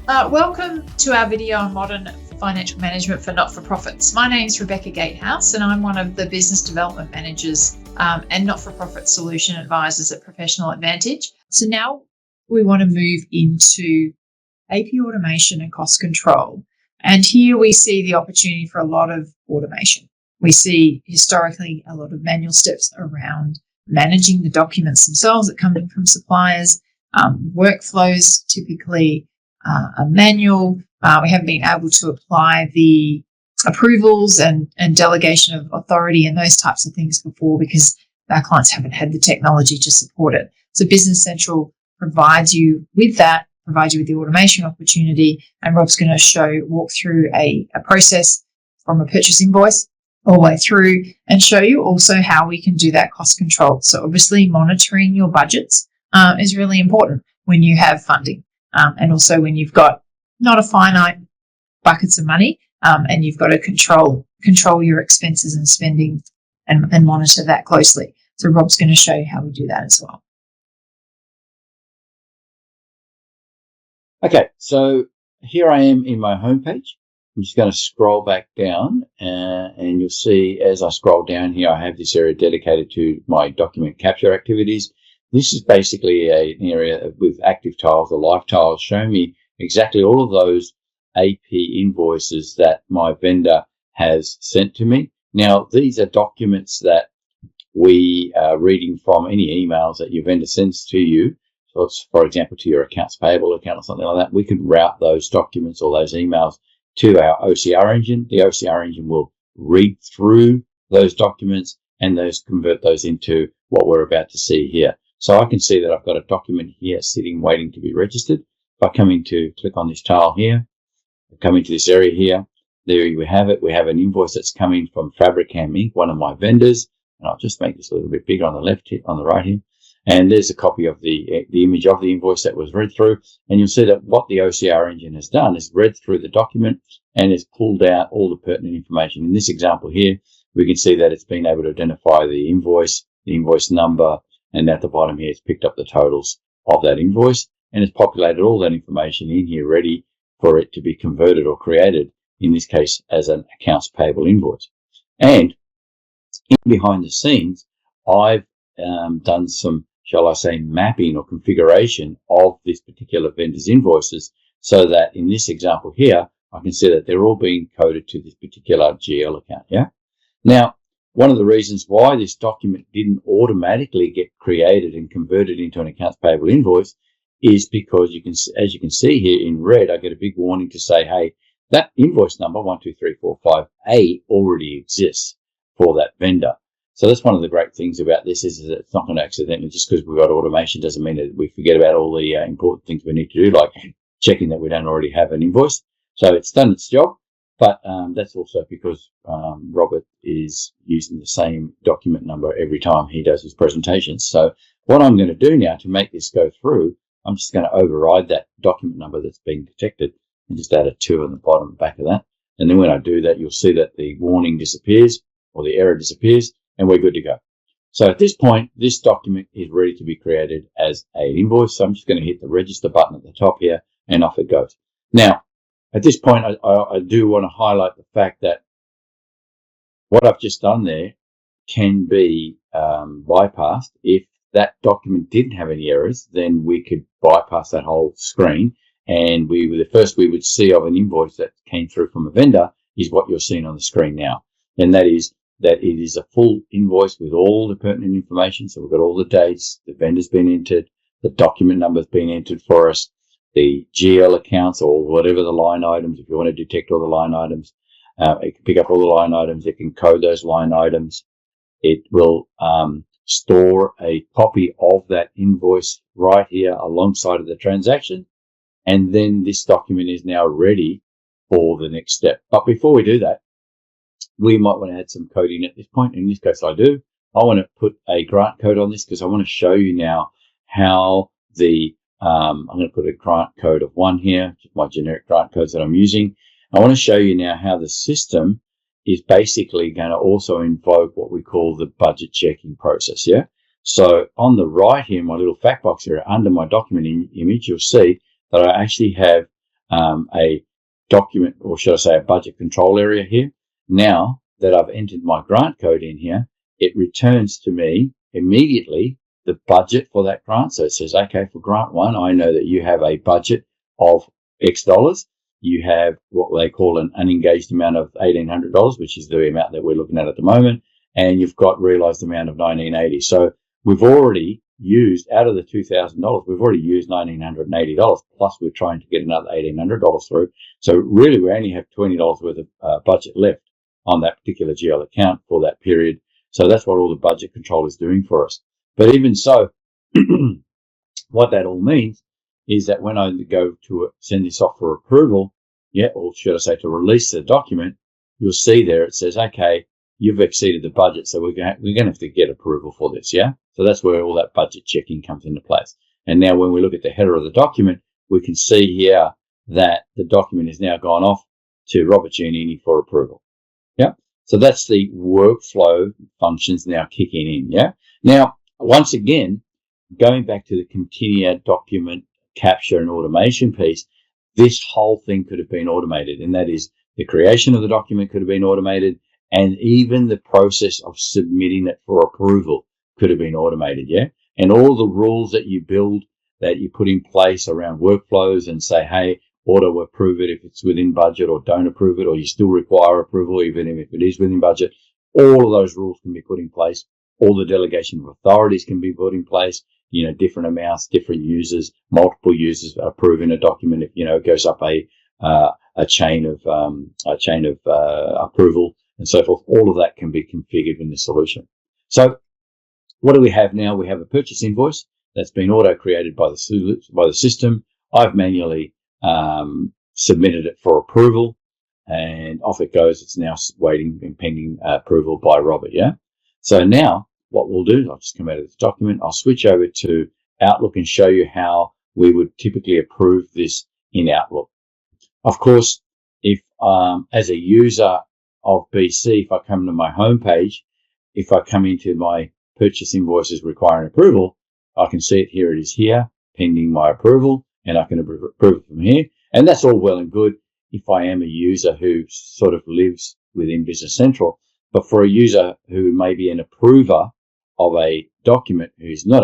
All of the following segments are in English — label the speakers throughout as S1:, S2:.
S1: Welcome to our video on modern financial management for not-for-profits. My name is Rebecca Gatehouse and I'm one of the business development managers and not-for-profit solution advisors at Professional Advantage. So now we want to move into AP automation and cost control. And here we see the opportunity for a lot of automation. We see historically a lot of manual steps around managing the documents themselves that come in from suppliers, workflows typically a manual. We haven't been able to apply the approvals and delegation of authority and those types of things before because our clients haven't had the technology to support it. So Business Central provides you with that, provides you with the automation opportunity, and Rob's going to walk through a process from a purchase invoice all the way through and show you also how we can do that cost control. So obviously monitoring your budgets is really important when you have funding. And also when you've got not a finite buckets of money and you've got to control your expenses and spending and monitor that closely. So Rob's going to show you how we do that as well.
S2: Okay, so here I am in my homepage. I'm just going to scroll back down and you'll see as I scroll down here, I have this area dedicated to my document capture activities. This is basically an area with active tiles or live tiles showing me exactly all of those AP invoices that my vendor has sent to me. Now, these are documents that we are reading from any emails that your vendor sends to you. So it's, for example, to your accounts payable account or something like that. We could route those documents or those emails to our OCR engine. The OCR engine will read through those documents and convert those into what we're about to see here. So I can see that I've got a document here sitting waiting to be registered. If I click on this tile here, I come into this area here, there we have it. We have an invoice that's coming from Fabricam Inc., one of my vendors. And I'll just make this a little bit bigger on the left here, on the right here. And there's a copy of the image of the invoice that was read through. And you'll see that what the OCR engine has done is read through the document and has pulled out all the pertinent information. In this example here, we can see that it's been able to identify the invoice number, and at the bottom here, it's picked up the totals of that invoice and it's populated all that information in here ready for it to be converted or created, in this case, as an accounts payable invoice. And behind the scenes, I've done some, shall I say, mapping or configuration of this particular vendor's invoices so that in this example here, I can see that they're all being coded to this particular GL account. Yeah. Now, one of the reasons why this document didn't automatically get created and converted into an accounts payable invoice is because as you can see here in red, I get a big warning to say, hey, that invoice number 12345A already exists for that vendor. So that's one of the great things about this is that it's not going to accidentally, just because we've got automation doesn't mean that we forget about all the important things we need to do, like checking that we don't already have an invoice. So it's done its job. But that's also because Robert is using the same document number every time he does his presentations. So what I'm going to do now to make this go through, I'm just going to override that document number that's being detected and just add a 2 on the bottom and back of that. And then when I do that, you'll see that the warning disappears or the error disappears and we're good to go. So at this point, this document is ready to be created as an invoice. So I'm just going to hit the register button at the top here and off it goes. Now, at this point, I do want to highlight the fact that what I've just done there can be bypassed. If that document didn't have any errors, then we could bypass that whole screen. And the first we would see of an invoice that came through from a vendor is what you're seeing on the screen now. And that is that it is a full invoice with all the pertinent information. So we've got all the dates, the vendor's been entered, the document number's been entered for us, the GL accounts or whatever the line items, if you want to detect all the line items, it can pick up all the line items, it can code those line items. It will store a copy of that invoice right here alongside of the transaction. And then this document is now ready for the next step. But before we do that, we might want to add some coding at this point. In this case, I do. I want to put a grant code on this because I want to show you now how I'm going to put a grant code of 1 here, just my generic grant codes that I'm using. I want to show you now how the system is basically going to also invoke what we call the budget checking process. Yeah. So on the right here, my little fact box here under my document image, you'll see that I actually have a document, or should I say a budget control area here. Now that I've entered my grant code in here, it returns to me immediately the budget for that grant. So it says, okay, for grant one, I know that you have a budget of X dollars. You have what they call an unengaged amount of $1,800, which is the amount that we're looking at the moment. And you've got realized amount of $1,980. So we've already used, out of the $2,000, we've already used $1,980, plus we're trying to get another $1,800 through. So really, we only have $20 worth of budget left on that particular GL account for that period. So that's what all the budget control is doing for us. But even so, what that all means is that when I go to send this off for approval, or should I say to release the document, you'll see there it says, okay, you've exceeded the budget, so we're going to have to get approval for this, yeah? So that's where all that budget checking comes into place. And now when we look at the header of the document, we can see here that the document is now gone off to Robert Giannini for approval, yeah? So that's the workflow functions now kicking in, yeah? Now, once again, going back to the continued document capture and automation piece, this whole thing could have been automated, and that is the creation of the document could have been automated, and even the process of submitting it for approval could have been automated, yeah? And all the rules that you build, that you put in place around workflows and say, hey, auto approve it if it's within budget, or don't approve it, or you still require approval even if it is within budget, all of those rules can be put in place. All the delegation of authorities can be put in place, different amounts, different users, multiple users approving a document. If, it goes up a chain of approval and so forth, all of that can be configured in the solution. So what do we have now? We have a purchase invoice that's been auto-created by the system. I've manually submitted it for approval, and off it goes. It's now waiting and pending approval by Robert, yeah? So now what we'll do, I'll just come out of this document, I'll switch over to Outlook and show you how we would typically approve this in Outlook. Of course, if as a user of BC, if I come to my home page, if I come into my purchase invoices requiring approval, I can see it here. It is here, pending my approval, and I can approve it from here. And that's all well and good if I am a user who sort of lives within Business Central. But for a user who may be an approver of a document who's not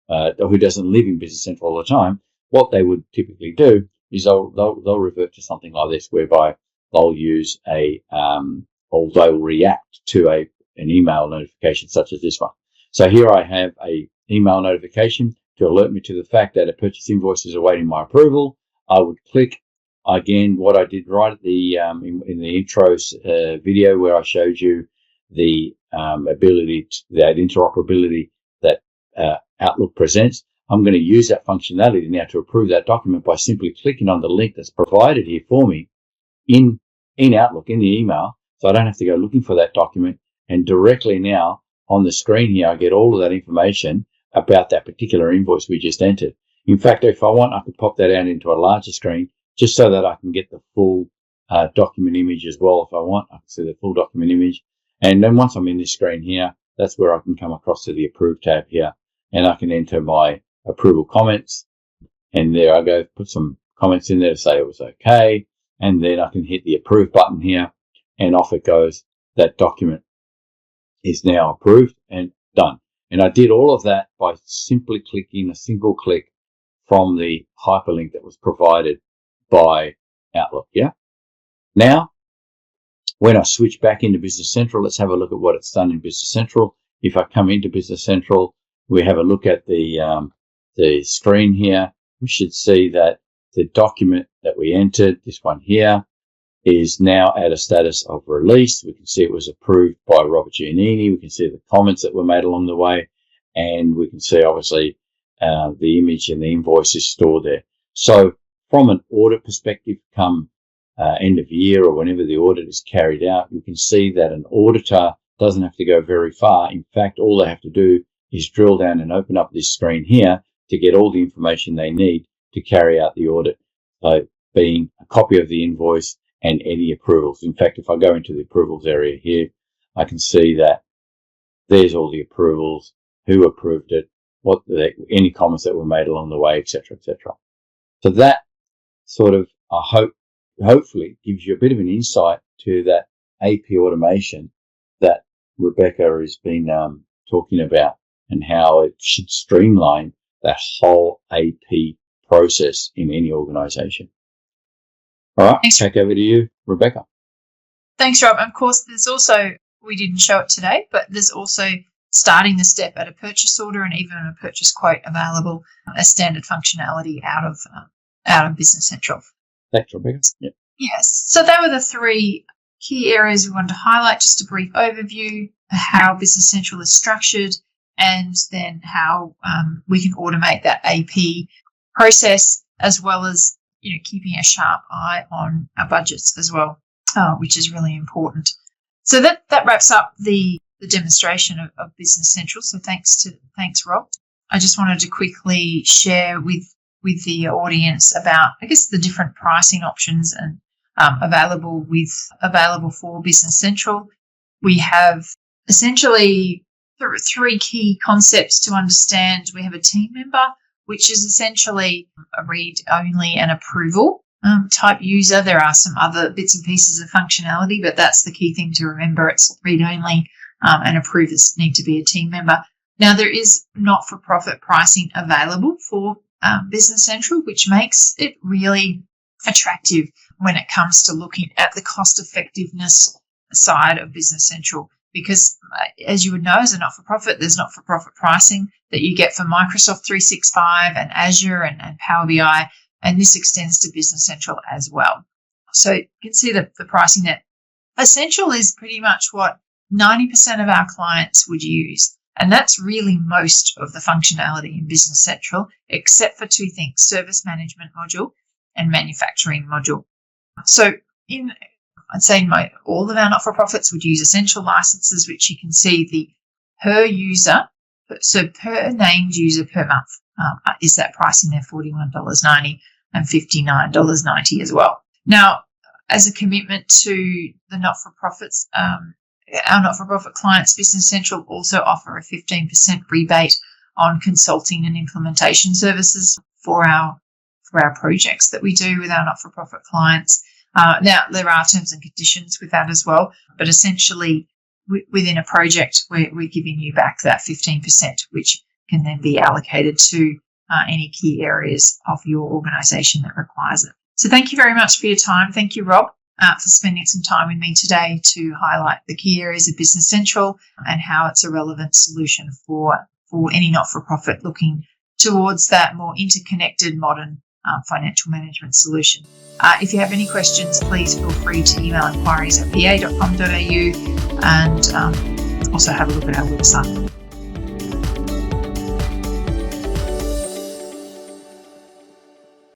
S2: who doesn't live in Business Central all the time, what they would typically do is they'll revert to something like this, whereby they'll use or they'll react to an email notification such as this one. So here I have a email notification to alert me to the fact that a purchase invoice is awaiting my approval. I would click again what I did right at the in the intro video, where I showed you the ability that interoperability that Outlook presents. I'm going to use that functionality now to approve that document by simply clicking on the link that's provided here for me in Outlook, in the email, so I don't have to go looking for that document. And directly now on the screen here, I get all of that information about that particular invoice we just entered. In fact, if I want, I could pop that out into a larger screen just so that I can get the full document image as well. If I want, I can see the full document image. And then once I'm in this screen here, that's where I can come across to the Approve tab here, and I can enter my approval comments. And there I go, put some comments in there to say it was okay. And then I can hit the Approve button here, and off it goes. That document is now approved and done. And I did all of that by simply clicking a single click from the hyperlink that was provided by Outlook, yeah? Now, when I switch back into Business Central, let's have a look at what it's done in Business Central. If I come into Business Central, we have a look at the screen here. We should see that the document that we entered, this one here, is now at a status of release. We can see it was approved by Robert Giannini. We can see the comments that were made along the way, and we can see obviously the image and the invoice is stored there. So from an audit perspective, come end of year or whenever the audit is carried out, you can see that an auditor doesn't have to go very far. In fact, all they have to do is drill down and open up this screen here to get all the information they need to carry out the audit, being a copy of the invoice and any approvals. In fact, if I go into the approvals area here, I can see that there's all the approvals, who approved it, any comments that were made along the way, etc., etc. So that sort of hopefully gives you a bit of an insight to that AP automation that Rebecca has been talking about, and how it should streamline that whole AP process in any organisation. All right,
S1: Thanks.
S2: back over to you, Rebecca.
S1: Thanks, Rob. Of course, there's also, we didn't show it today, but there's also starting the step at a purchase order and even a purchase quote available as standard functionality out of Business Central.
S2: Thanks, Rebecca. Yeah.
S1: Yes. So that were the three key areas we wanted to highlight, just a brief overview of how Business Central is structured, and then how we can automate that AP process, as well as keeping a sharp eye on our budgets as well, which is really important. So that wraps up the demonstration of Business Central. So thanks, Rob. I just wanted to quickly share with the audience about, I guess, the different pricing options and available for Business Central. We have essentially three key concepts to understand. We have a team member, which is essentially a read-only and approval type user. There are some other bits and pieces of functionality, but that's the key thing to remember. It's read-only, and approvers need to be a team member. Now, there is not-for-profit pricing available for Business Central, which makes it really attractive when it comes to looking at the cost-effectiveness side of Business Central. Because as you would know, as a not-for-profit, there's not-for-profit pricing that you get for Microsoft 365 and Azure and Power BI, and this extends to Business Central as well. So you can see the pricing that Essential is pretty much what 90% of our clients would use, and that's really most of the functionality in Business Central, except for two things: service management module and manufacturing module. So I'd say all of our not-for-profits would use Essential licenses, which you can see the per user, so per named user per month is that pricing there, $41.90 and $59.90 as well. Now, as a commitment to the not-for-profits, our not-for-profit clients, Business Central also offer a 15% rebate on consulting and implementation services for our projects that we do with our not-for-profit clients. Now, there are terms and conditions with that as well, but essentially within a project, we're giving you back that 15%, which can then be allocated to any key areas of your organisation that requires it. So thank you very much for your time. Thank you, Rob, for spending some time with me today to highlight the key areas of Business Central and how it's a relevant solution for any not-for-profit looking towards that more interconnected, modern financial management solution. If you have any questions, please feel free to email inquiries@pa.com.au and also have a look at our website.